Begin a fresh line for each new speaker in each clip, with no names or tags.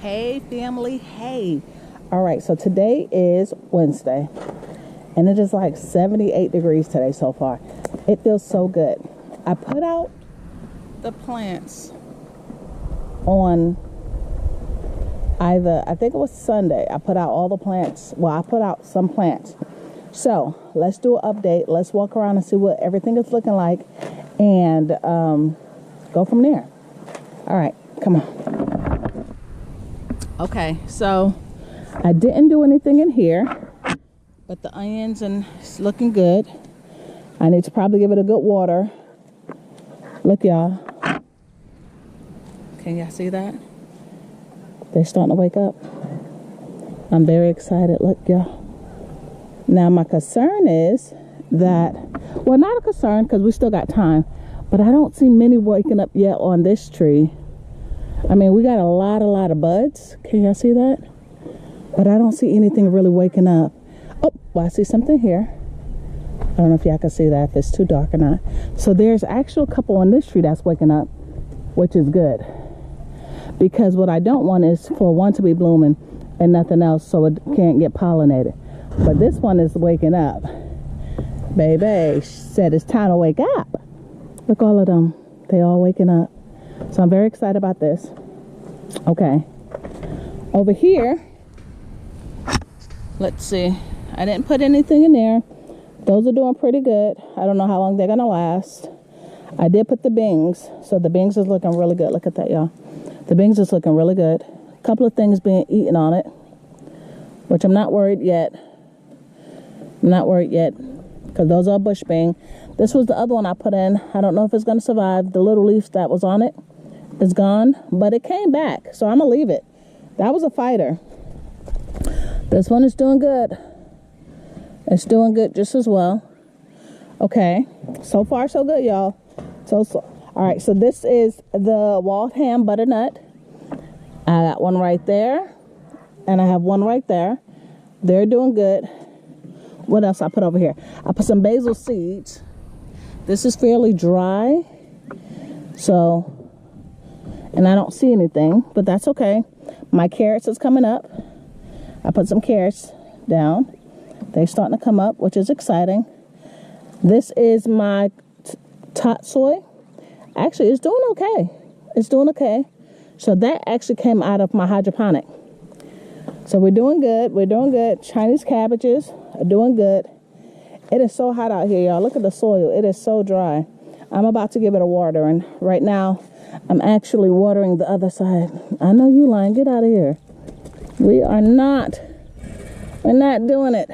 Hey family, hey. All right, so today is Wednesday and it is like 78 degrees today so far. It feels so good. I put out the plants on I think it was Sunday. I put out all the plants. Well, I put out some plants. So let's do an update. Let's walk around and see what everything is looking like and go from there. All right, come on. Okay, so I didn't do anything in here, but the onions and it's looking good. I need to probably give it a good water. Look, y'all. Can y'all see that? They're starting to wake up. I'm very excited. Look, y'all. Now, my concern is that, well, not a concern because we still got time, but I don't see many waking up yet on this tree. I mean, we got a lot of buds. Can y'all see that? But I don't see anything really waking up. Oh, well, I see something here. I don't know if y'all can see that, if it's too dark or not. So there's actually a couple on this tree that's waking up, which is good. Because what I don't want is for one to be blooming and nothing else so it can't get pollinated. But this one is waking up. Baby said it's time to wake up. Look, all of them. They all waking up. So I'm very excited about this. Okay. Over here, let's see. I didn't put anything in there. Those are doing pretty good. I don't know how long they're going to last. I did put the bings. So the bings is looking really good. Look at that, y'all. The bings is looking really good. A couple of things being eaten on it, which I'm not worried yet. I'm not worried yet because those are bush bing. This was the other one I put in. I don't know if it's going to survive. The little leaf that was on it is gone, but it came back. So I'm going to leave it. That was a fighter. This one is doing good. It's doing good just as well. Okay. So far, so good, y'all. So. All right. So this is the Waltham butternut. I got one right there. And I have one right there. They're doing good. What else I put over here? I put some basil seeds. This is fairly dry. So, and I don't see anything, but that's okay. My carrots is coming up. I put some carrots down. They're starting to come up, which is exciting. This is my tot soy. Actually, it's doing okay. It's doing okay. So that actually came out of my hydroponic. So we're doing good. We're doing good. Chinese cabbages are doing good. It is so hot out here, y'all. Look at the soil. It is so dry. I'm about to give it a water. And right now, I'm actually watering the other side. I know you lying. Get out of here. We are not. We're not doing it.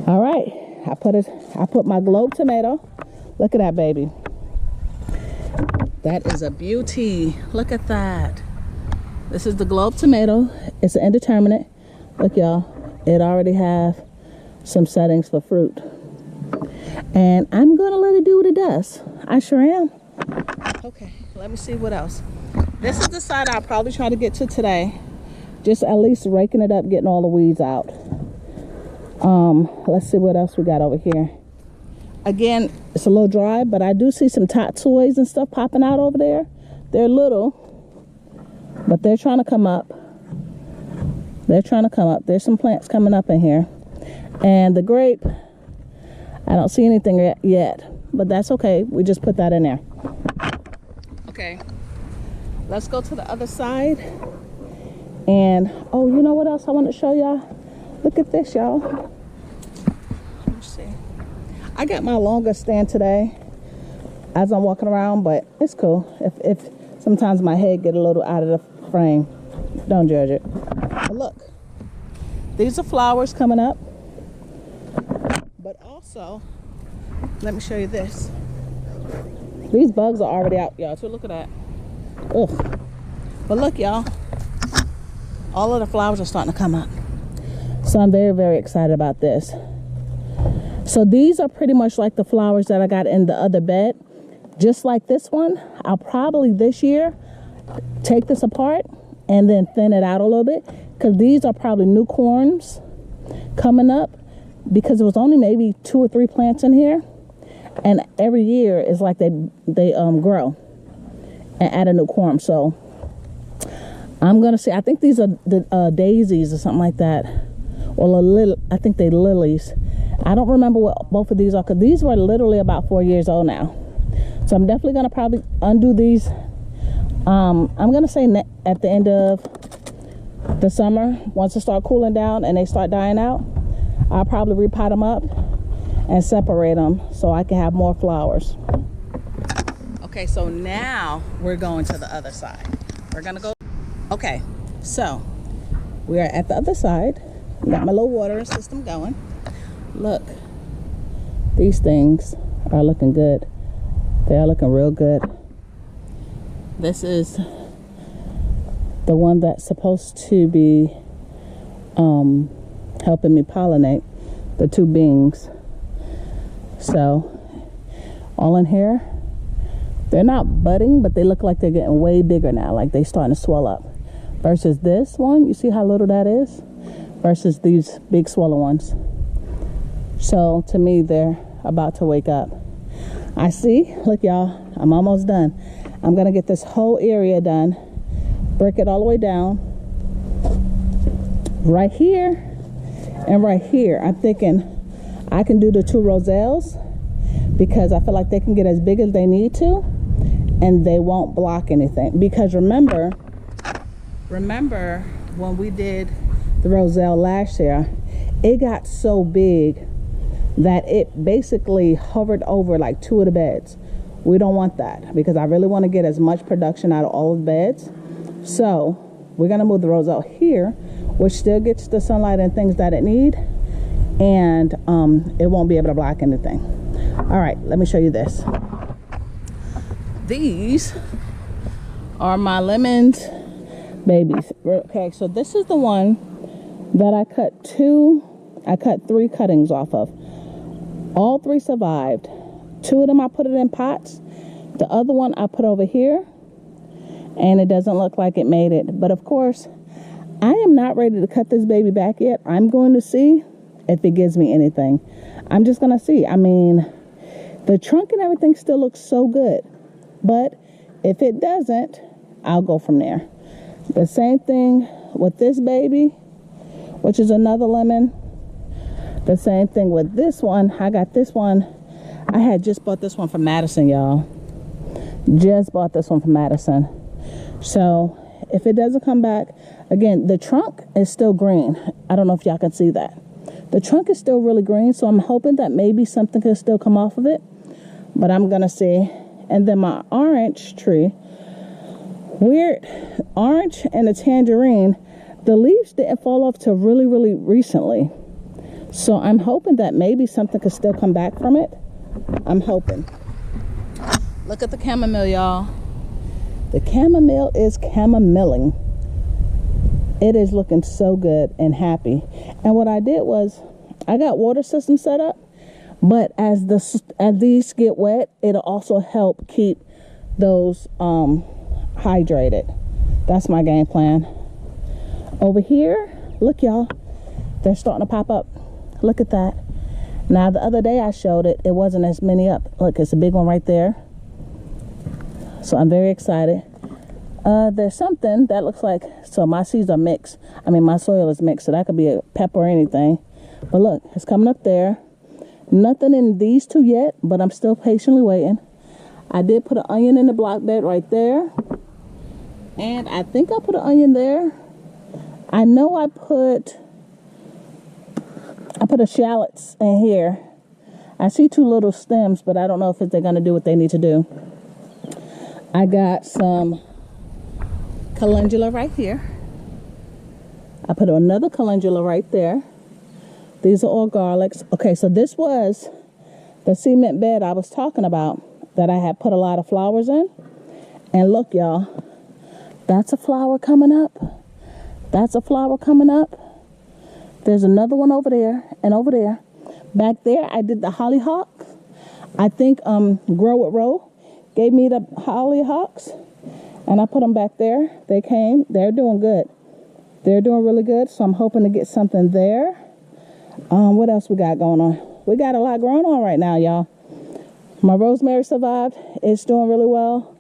All right. I put my globe tomato. Look at that, baby. That is a beauty. Look at that. This is the globe tomato. It's an indeterminate. Look, y'all. It already have some settings for fruit. And I'm going to let it do what it does. I sure am. Okay, let me see what else. This is the side I'll probably try to get to today. Just at least raking it up, getting all the weeds out. Let's see what else we got over here. Again, it's a little dry, but I do see some tot soys and stuff popping out over there. They're little, but they're trying to come up. They're trying to come up. There's some plants coming up in here. And the grape, I don't see anything yet, but that's okay. We just put that in there. Okay, let's go to the other side. And, oh, you know what else I want to show y'all? Look at this, y'all. Let me see. I got my longest stand today as I'm walking around, but it's cool. If sometimes my head get a little out of the frame, don't judge it. But look, these are flowers coming up. But also, let me show you this. These bugs are already out, y'all. So look at that. Ugh. But look, y'all. All of the flowers are starting to come up. So I'm very, very excited about this. So these are pretty much like the flowers that I got in the other bed. Just like this one, I'll probably this year take this apart and then thin it out a little bit. Because these are probably new corms coming up. Because there was only maybe 2 or 3 plants in here. And every year is like they grow and add a new corm. So I'm gonna see. I think these are the daisies or something like that, or I think they lilies. I don't remember what both of these are, because these were literally about 4 years old now. So I'm definitely gonna probably undo these. I'm gonna say at the end of the summer, once it start cooling down and they start dying out, I'll probably repot them up and separate them so I can have more flowers. Okay, so now we're going to the other side. We're gonna go. Okay, so we are at the other side. Got my little watering system going. Look, these things are looking good. They are looking real good. This is the one that's supposed to be helping me pollinate, the 2 beans. So all in here, they're not budding, but they look like they're getting way bigger now, like they starting to swell up. Versus this one, you see how little that is? Versus these big swollen ones. So to me, they're about to wake up. I see, look y'all, I'm almost done. I'm gonna get this whole area done, break it all the way down. Right here and right here, I'm thinking I can do the 2 roselles because I feel like they can get as big as they need to and they won't block anything. Because remember when we did the roselle last year, it got so big that it basically hovered over like 2 of the beds. We don't want that because I really want to get as much production out of all of the beds. So we're gonna move the roselle here, which still gets the sunlight and things that it need, and it won't be able to block anything. All right, let me show you this. These are my lemons babies. Okay, so this is the one that I cut 3 cuttings off of. All 3 survived. 2 of them I put it in pots. The other one I put over here, and it doesn't look like it made it. But of course, I am not ready to cut this baby back yet. I'm going to see if it gives me anything. I'm just gonna see. I mean, the trunk and everything still looks so good, but if it doesn't, I'll go from there. The same thing with this baby, which is another lemon. The same thing with this one. I got this one. I had just bought this one from Madison, y'all. Just bought this one from Madison. So if it doesn't come back, again, the trunk is still green. I don't know if y'all can see that. The trunk is still really green, so I'm hoping that maybe something could still come off of it, but I'm gonna see. And then my orange tree, weird, orange and the tangerine, the leaves didn't fall off till really, really recently. So I'm hoping that maybe something could still come back from it. I'm hoping. Look at the chamomile, y'all. The chamomile is chamomilling. It is looking so good and happy. And what I did was, I got water system set up, but as these get wet, it'll also help keep those hydrated. That's my game plan. Over here, look y'all, they're starting to pop up. Look at that. Now the other day I showed it, it wasn't as many up. Look, it's a big one right there. So I'm very excited. There's something that looks like, so my seeds are mixed. I mean, my soil is mixed, so that could be a pepper or anything. But look, it's coming up there. Nothing in these 2 yet, but I'm still patiently waiting. I did put an onion in the block bed right there. And I think I put an onion there. I know I put a shallots in here. I see 2 little stems, but I don't know if they're going to do what they need to do. I got some calendula right here. I put another calendula right there. These are all garlics. Okay, so this was the cement bed I was talking about that I had put a lot of flowers in. And look, y'all, that's a flower coming up. That's a flower coming up. There's another one over there and over there. Back there, I did the hollyhock. I think Grow With Row gave me the hollyhocks, and I put them back there. They came. They're doing good. They're doing really good, so I'm hoping to get something there. What else we got going on? We got a lot going on right now, y'all. My rosemary survived. It's doing really well.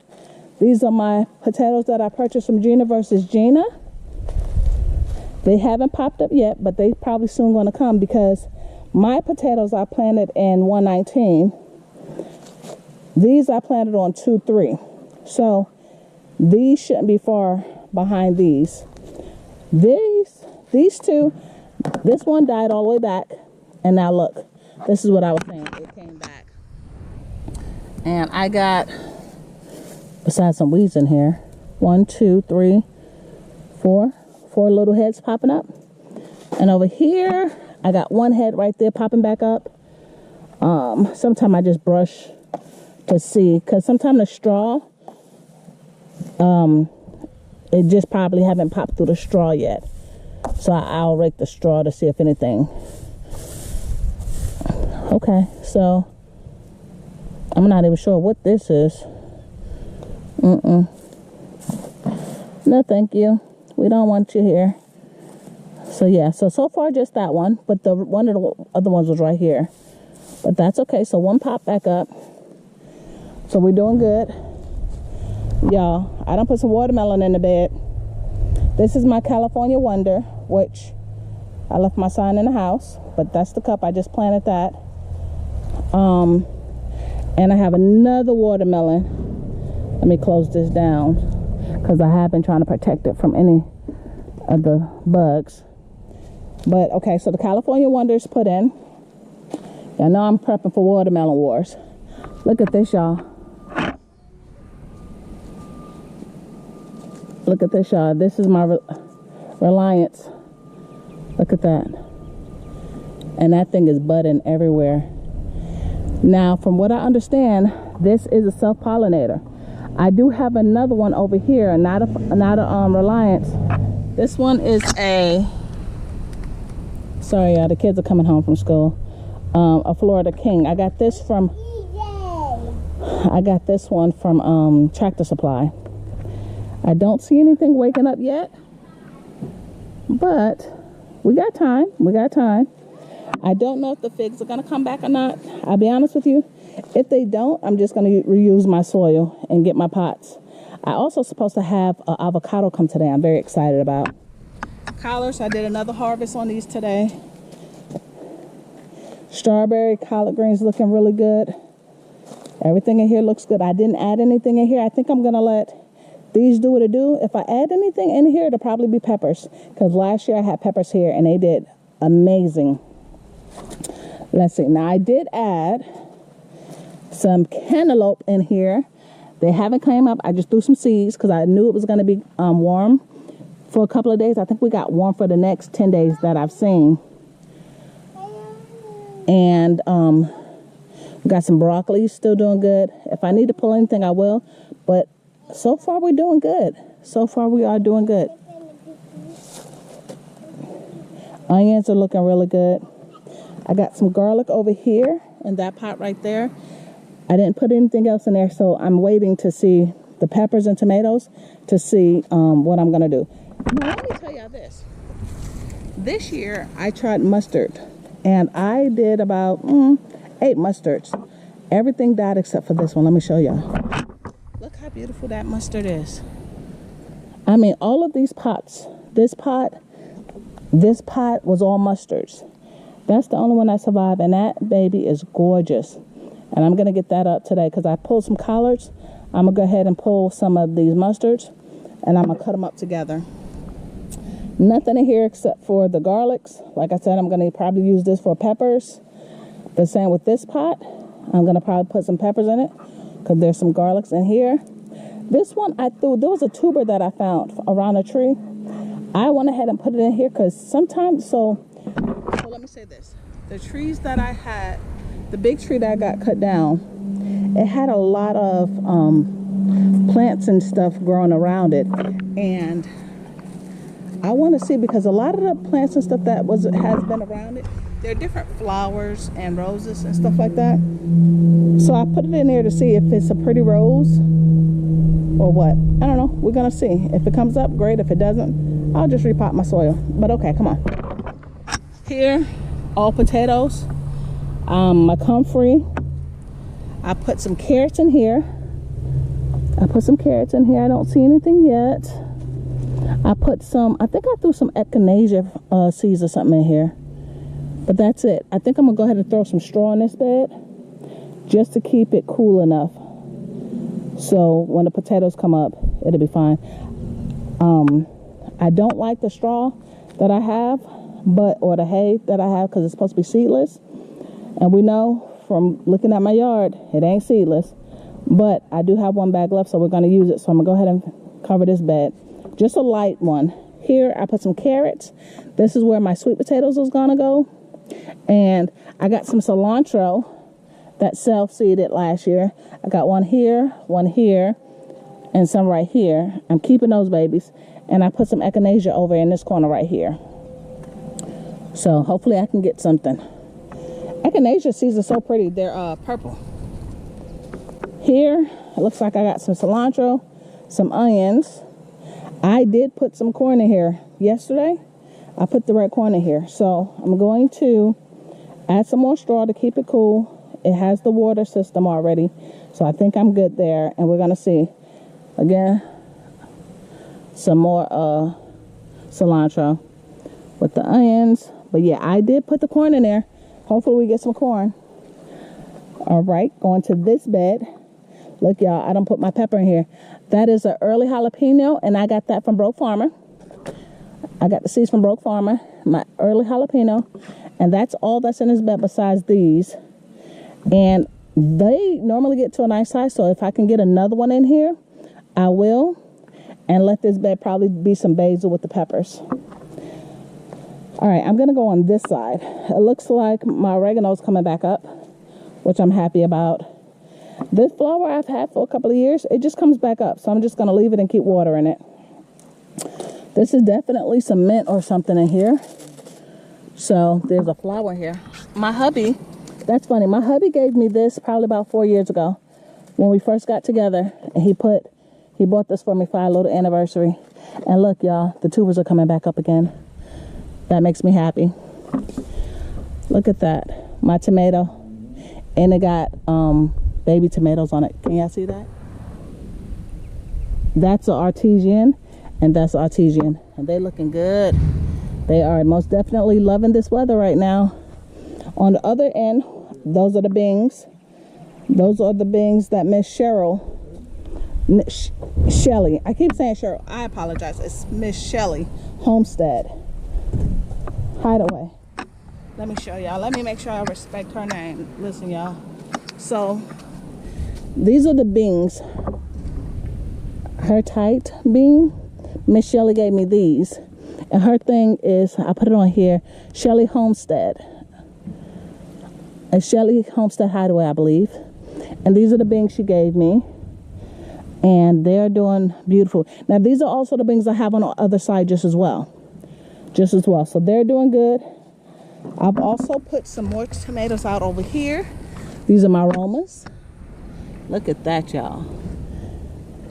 These are my potatoes that I purchased from Gina versus Gina. They haven't popped up yet, but they probably soon going to come because my potatoes I planted in 119. These I planted on 2-3. So these shouldn't be far behind these. These two, this one died all the way back. And now look, this is what I was saying. It came back. And I got, besides some weeds in here, 1, 2, 3, 4 little heads popping up. And over here, I got one head right there popping back up. Sometimes I just brush to see, because sometimes the straw, it just probably haven't popped through the straw yet. So I'll rake the straw to see if anything. Okay, so I'm not even sure what this is. No, thank you. We don't want you here. So yeah, so far just that one, but one of the other ones was right here. But that's okay. So one popped back up. So we're doing good. Y'all, I done put some watermelon in the bed. This is my California Wonder, which I left my sign in the house, but that's the cup. I just planted that. And I have another watermelon. Let me close this down because I have been trying to protect it from any of the bugs. But okay, so the California Wonder is put in. Y'all know I'm prepping for watermelon wars. Look at this, y'all. Look at this, y'all. This is my Reliance. Look at that. And that thing is budding everywhere. Now, from what I understand, this is a self-pollinator. I do have another one over here, not a Reliance. This one is a, sorry y'all, the kids are coming home from school. A Florida King. I got this one from Tractor Supply. I don't see anything waking up yet, but we got time. I don't know if the figs are gonna come back or not. I'll be honest with you. If they don't, I'm just gonna reuse my soil and get my pots. I also supposed to have an avocado come today. I'm very excited about. Collards, I did another harvest on these today. Strawberry, collard greens looking really good. Everything in here looks good. I didn't add anything in here. I think I'm gonna let these do what it do. If I add anything in here, it'll probably be peppers. Because last year I had peppers here and they did amazing. Let's see. Now I did add some cantaloupe in here. They haven't came up. I just threw some seeds because I knew it was going to be warm for a couple of days. I think we got warm for the next 10 days that I've seen. And we got some broccoli, still doing good. If I need to pull anything, I will. But so far we're doing good. So far we are doing good. Onions are looking really good. I got some garlic over here in that pot right there. I didn't put anything else in there, so I'm waiting to see the peppers and tomatoes to see what I'm gonna do. Now let me tell y'all this. This year I tried mustard and I did about 8 mustards. Everything died except for this one. Let me show y'all. Look how beautiful that mustard is. I mean, all of these pots, this pot was all mustards. That's the only one that survived, and that baby is gorgeous. And I'm going to get that up today because I pulled some collards. I'm going to go ahead and pull some of these mustards, and I'm going to cut them up together. Nothing in here except for the garlics. Like I said, I'm going to probably use this for peppers. The same with this pot. I'm going to probably put some peppers in it because there's some garlics in here. This one I threw, there was a tuber that I found around a tree. I went ahead and put it in here because sometimes, so let me say this. The trees that I had, the big tree that I got cut down, it had a lot of plants and stuff growing around it. And I want to see, because a lot of the plants and stuff that has been around it, there are different flowers and roses and stuff like that. So I put it in there to see if it's a pretty rose or what. I don't know. We're going to see. If it comes up, great. If it doesn't, I'll just repot my soil. But okay, come on. Here, all potatoes. My comfrey. I put some carrots in here. I don't see anything yet. I put some, I think I threw some echinacea seeds or something in here. But that's it. I think I'm going to go ahead and throw some straw in this bed just to keep it cool enough. So when the potatoes come up, it'll be fine. I don't like the straw that I have, or the hay that I have, because it's supposed to be seedless. And we know from looking at my yard, it ain't seedless. But I do have one bag left, so we're going to use it. So I'm going to go ahead and cover this bed. Just a light one. Here, I put some carrots. This is where my sweet potatoes is going to go. And I got some cilantro that self-seeded last year. I got one here, and some right here. I'm keeping those babies. And I put some echinacea over in this corner right here. So hopefully I can get something. Echinacea seeds are so pretty. They're purple. Here, it looks like I got some cilantro, some onions. I did put some corn in here yesterday. I put the red corn in here. So I'm going to add some more straw to keep it cool. It has the water system already. So I think I'm good there. And we're going to see, again, some more cilantro with the onions. But yeah, I did put the corn in there. Hopefully we get some corn. All right, going to this bed. Look, y'all, I done put my pepper in here. That is an early jalapeno, and I got that from Broke Farmer. I got the seeds from Broke Farmer, my early jalapeno, and that's all that's in this bed besides these. And they normally get to a nice size, so if I can get another one in here, I will. And let this bed probably be some basil with the peppers. All right, I'm going to go on this side. It looks like my oregano's coming back up, which I'm happy about. This flower I've had for a couple of years, it just comes back up. So I'm just going to leave it and keep watering it. This is definitely some mint or something in here. So there's a flower here. My hubby, that's funny. My hubby gave me this probably about 4 years ago when we first got together. And he bought this for me for our little anniversary. And look, y'all, the tubers are coming back up again. That makes me happy. Look at that. My tomato. And it got baby tomatoes on it. Can y'all see that? That's an artesian, and that's artesian. And they looking good. They are most definitely loving this weather right now. On the other end, those are the bings. Those are the bings that Miss Shelly. I keep saying Cheryl. I apologize. It's Miss Shelly Homestead. Hideaway. Let me show y'all. Let me make sure I respect her name. Listen, y'all. So, these are the bings. Her tight bing. Miss Shelly gave me these. And her thing is, I put it on here, Shelly Homestead. A Shelly Homestead Hideaway, I believe. And these are the bings she gave me. And they're doing beautiful. Now, these are also the bings I have on the other side just as well. So they're doing good. I've also put some more tomatoes out over here. These are my Romas. Look at that, y'all.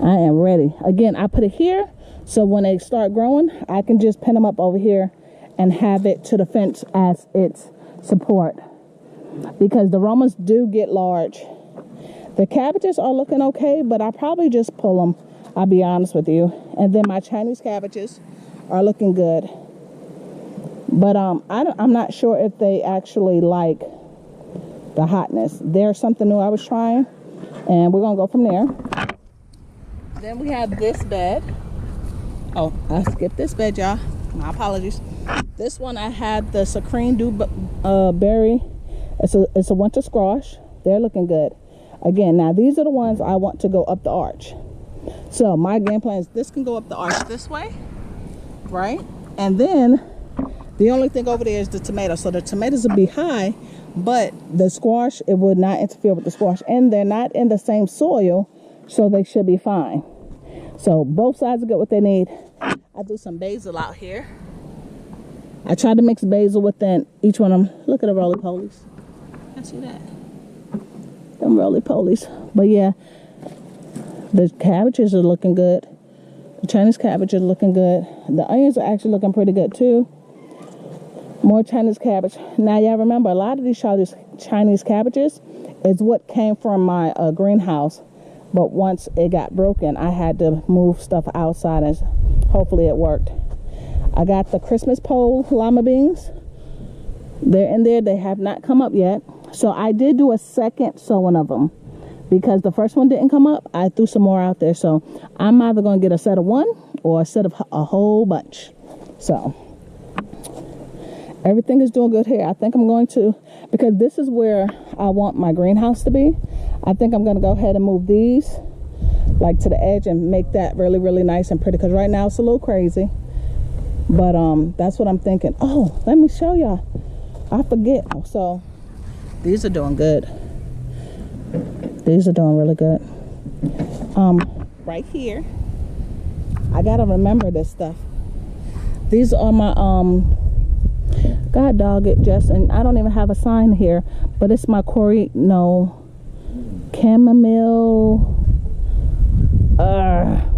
I am ready. Again, I put it here, so when they start growing, I can just pin them up over here and have it to the fence as its support. Because the Romas do get large. The cabbages are looking okay, but I'll probably just pull them. I'll be honest with you. And then my Chinese cabbages are looking good. But I'm not sure if they actually like the hotness. There's something new I was trying, and we're going to go from there. Then we have this bed. Oh, I skipped this bed, y'all. My apologies. This one I had the Sucrine Dewberry. It's a winter squash. They're looking good. Again, now these are the ones I want to go up the arch. So my game plan is this can go up the arch this way, right? And then the only thing over there is the tomato. So the tomatoes will be high, but the squash, it would not interfere with the squash. And they're not in the same soil, so they should be fine. So both sides get what they need. I do some basil out here. I try to mix basil within each one of them. Look at the roly-polies. I see that. Them roly-polies. But yeah, the cabbages are looking good. The Chinese cabbage is looking good. The onions are actually looking pretty good too. More Chinese cabbage. Now, y'all remember, a lot of these Chinese cabbages is what came from my greenhouse But once it got broken, I had to move stuff outside, and hopefully it worked. I got the Christmas pole llama beans. They're in there. They have not come up yet. So I did do a second sewing of them because the first one didn't come up. I threw some more out there. So I'm either going to get a set of one or a set of a whole bunch. So everything is doing good here. I think I'm going to, because this is where I want my greenhouse to be. I think I'm going to go ahead and move these like to the edge and make that really, really nice and pretty. Because right now it's a little crazy. But that's what I'm thinking. Oh, let me show y'all. I forget. So these are doing good. These are doing really good. Right here, I gotta remember this stuff. These are my God dog it, Jess, and I don't even have a sign here, but it's my chamomile.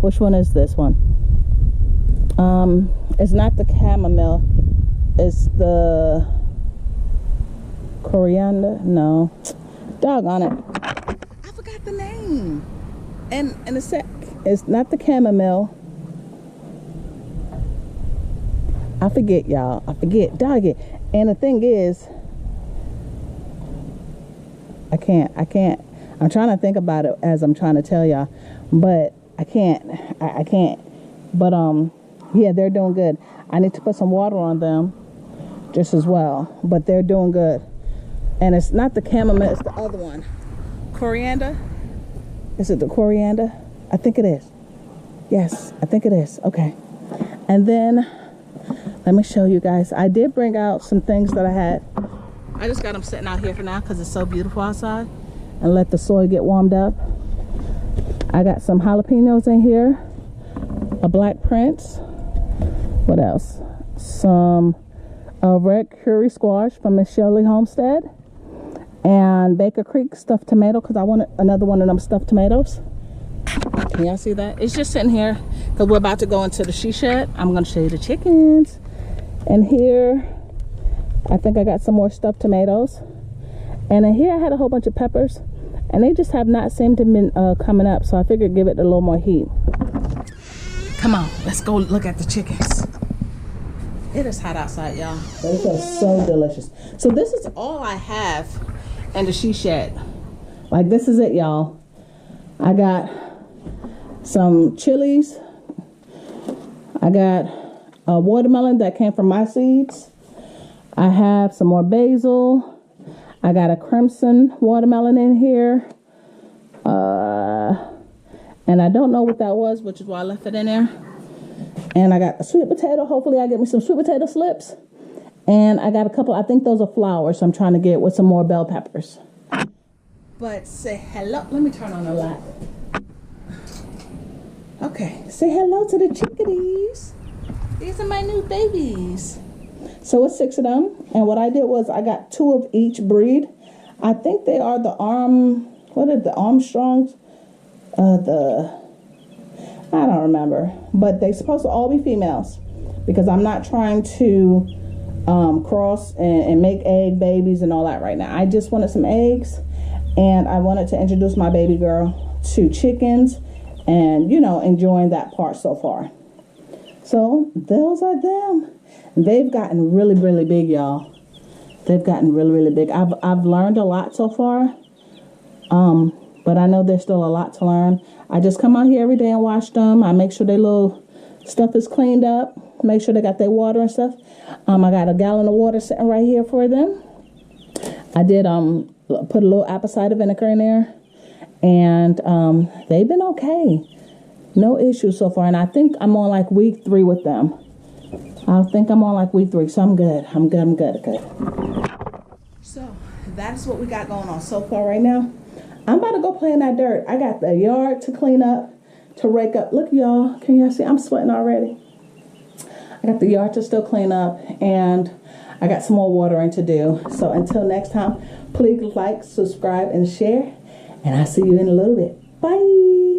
Which one is this one? It's not the chamomile. It's the coriander. No, doggone it, I forgot the name. And it's not the chamomile. I forget, y'all. I forget. Dog it. And the thing is, I can't. I'm trying to think about it as I'm trying to tell y'all, but I can't. I can't. But yeah, they're doing good. I need to put some water on them just as well, but they're doing good. And it's not the chamomile, it's the other one. Coriander? Is it the coriander? I think it is. Yes, I think it is. Okay. And then let me show you guys. I did bring out some things that I had. I just got them sitting out here for now because it's so beautiful outside, and let the soil get warmed up. I got some jalapenos in here, a black prince. What else? Some red curry squash from Miss Shirley Homestead, and Baker Creek stuffed tomato because I wanted another one of them stuffed tomatoes. Can y'all see that? It's just sitting here because we're about to go into the she shed. I'm going to show you the chickens. And here, I think I got some more stuffed tomatoes. And in here, I had a whole bunch of peppers, and they just have not seemed to be coming up. So I figured give it a little more heat. Come on, let's go look at the chickens. It is hot outside, y'all. They feel so delicious. So this is all I have in the she shed. Like, this is it, y'all. I got some chilies. I got a watermelon that came from my seeds. I have some more basil. I got a crimson watermelon in here. And I don't know what that was, which is why I left it in there. And I got a sweet potato. Hopefully I get me some sweet potato slips. And I got a couple, I think those are flowers, so I'm trying to get with some more bell peppers. But say hello. Let me turn on the light. Okay, say hello to the chickadees. These are my new babies. So it's 6 of them. And what I did was I got 2 of each breed. I think they are the Armstrongs? I don't remember. But they're supposed to all be females, because I'm not trying to cross and make egg babies and all that right now. I just wanted some eggs, and I wanted to introduce my baby girl to chickens and, you know, enjoying that part so far. So those are them. They've gotten really, really big, y'all. They've gotten really, really big. I've learned a lot so far. But I know there's still a lot to learn. I just come out here every day and watch them. I make sure their little stuff is cleaned up. Make sure they got their water and stuff. I got a gallon of water sitting right here for them. I did put a little apple cider vinegar in there. And they've been okay. No issues so far. And I think I'm on like week 3 with them. I think I'm on like week 3. So I'm good. I'm good. So that's what we got going on so far right now. I'm about to go play in that dirt. I got the yard to clean up, to rake up. Look, y'all. Can y'all see? I'm sweating already. I got the yard to still clean up, and I got some more watering to do. So until next time, please like, subscribe, and share. And I'll see you in a little bit. Bye.